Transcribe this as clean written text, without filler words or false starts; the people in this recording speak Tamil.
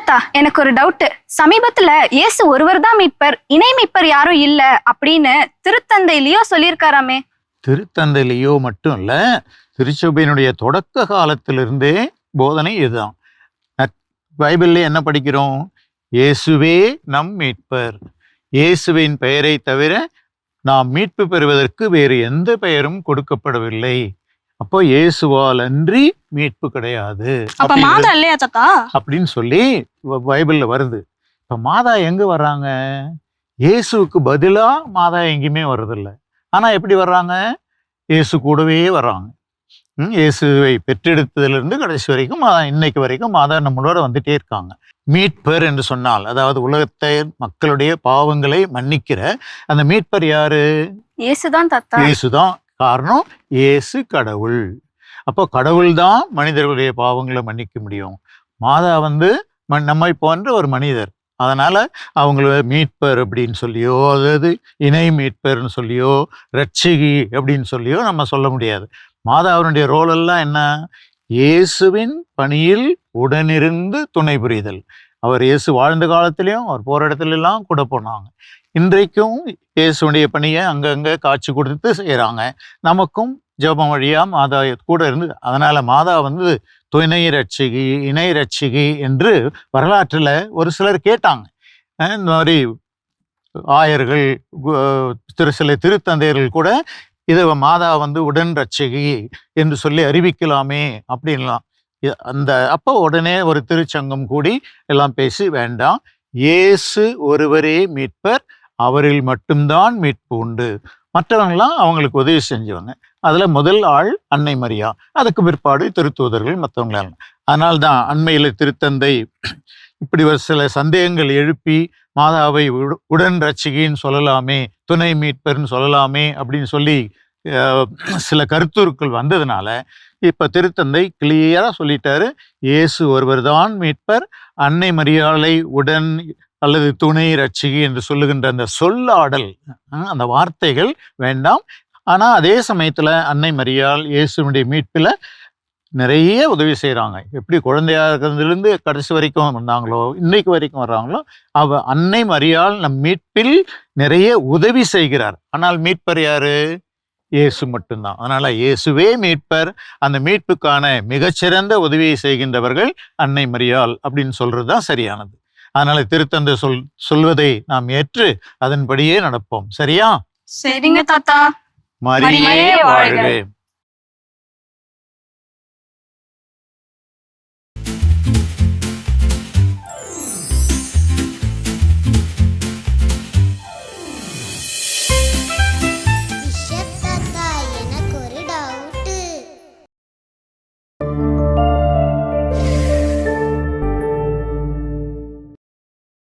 தாத்தா, எனக்கு ஒரு டவுட். சமீபத்துல இயேசு ஒருவர் தான் மீட்பர், இணை மீட்பர் யாரும் இல்ல அப்படின்னு திருத்தந்தை லியோ சொல்லியிருக்காராமே. திருத்தந்தை லியோ மட்டும் இல்ல, திருச்சபையினுடைய தொடக்க காலத்திலிருந்தே போதனை இதுதான். பைபிள்ல என்ன படிக்கிறோம்? இயேசுவே நம் மீட்பர், இயேசுவின் பெயரை தவிர நாம் மீட்பு பெறுவதற்கு வேறு எந்த பெயரும் கொடுக்கப்படவில்லை. அப்போ இயேசுவால் அன்றி மீட்பு கிடையாது அப்படின்னு சொல்லி பைபிள்ல வருது. இப்ப மாதா எங்க வர்றாங்க? இயேசுவுக்கு பதிலா மாதா எங்கேயுமே வர்றதில்லை. ஆனா எப்படி வர்றாங்க? இயேசு கூடவே வர்றாங்க. இயேசுவை பெற்றெடுத்ததிலிருந்து கடைசி வரைக்கும் இன்னைக்கு வரைக்கும் மாதா நம்மளோட வந்துட்டே இருக்காங்க. மீட்பர் என்று சொன்னால், அதாவது உலகத்தை மக்களுடைய பாவங்களை மன்னிக்கிற அந்த மீட்பர் யாரு? இயேசுதான் தாத்தா. இயேசுதான். காரணம், இயேசு கடவுள். அப்போ கடவுள் தான் மனிதர்களுடைய பாவங்களை மன்னிக்க முடியும். மாதா நம்மை போன்ற ஒரு மனிதர். அதனால அவங்கள மீட்பர் அப்படின்னு சொல்லியோ, அதாவது இணை மீட்பர்னு சொல்லியோ, ரட்சிகி அப்படின்னு சொல்லியோ நம்ம சொல்ல முடியாது. மாதாவினுடைய ரோல் எல்லாம் என்ன? இயேசுவின் பணியில் உடனிருந்து துணை புரிதல். அவர் இயேசு வாழ்ந்த காலத்திலையும் அவர் போற இடத்துல எல்லாம் கூட போனாங்க. இன்றைக்கும் இயேசுடைய பணியை அங்கங்க காட்சி கொடுத்து செய்யறாங்க. நமக்கும் ஜெபம் வழியா மாதா கூட இருந்து, அதனால மாதா துணை ரட்சிகி, இணை ரட்சிகி என்று வரலாற்றுல ஒரு சிலர் கேட்டாங்க. இந்த மாதிரி ஆயர்கள், சில திருத்தந்தையர்கள் கூட இதை மாதா உடன் ரட்சிகி என்று சொல்லி அறிவிக்கலாமே அப்படின்லாம். அப்போ உடனே ஒரு திருச்சங்கம் கூடி எல்லாம் பேசி, வேண்டாம், இயேசு ஒருவரே மீட்பர், அவரில் மட்டும்தான் மீட்பு உண்டு, மற்றவங்களாம் அவங்களுக்கு உதவி செஞ்சவங்க. அதுல முதல் ஆள் அன்னை மரியா, அதுக்கு பிற்பாடு திருத்தூதர்கள், மற்றவங்களாம். அதனால்தான் அண்மையில திருத்தந்தை இப்படி ஒரு சில சந்தேகங்கள் எழுப்பி மாதாவை உடன் ரட்சிகின்னு சொல்லலாமே, துணை மீட்பர்னு சொல்லலாமே அப்படின்னு சொல்லி சில கருத்துருக்கள் வந்ததுனால இப்ப திருத்தந்தை கிளியரா சொல்லிட்டாரு, இயேசு ஒருவர் தான் மீட்பர், அன்னை மரியாளை உடன் அல்லது துணை ரட்சிகி என்று சொல்லுகின்ற அந்த சொல்லாடல், அந்த வார்த்தைகள் வேண்டாம். ஆனா அதே சமயத்துல அன்னை மரியாள் இயேசுனுடைய மீட்பில நிறைய உதவி செய்யறாங்க. எப்படி குழந்தையா இருக்கிறதுலேருந்து கடைசி வரைக்கும் வந்தாங்களோ, இன்னைக்கு வரைக்கும் வர்றாங்களோ, அன்னை மரியாள் நம் மீட்பில் நிறைய உதவி செய்கிறார். ஆனால் மீட்பர் யாரு? இயேசு மட்டும்தான். அதனால இயேசுவே மீட்பர். அந்த மீட்புக்கான மிகச்சிறந்த உதவியை செய்கின்றவர்கள் அன்னை மரியாள் அப்படின்னு சொல்றதுதான் சரியானது. அதனால திருத்தந்தை சொல்வதை நாம் ஏற்று அதன்படியே நடப்போம். சரியா? சரிங்க தாத்தா. மரியே வாழ்க.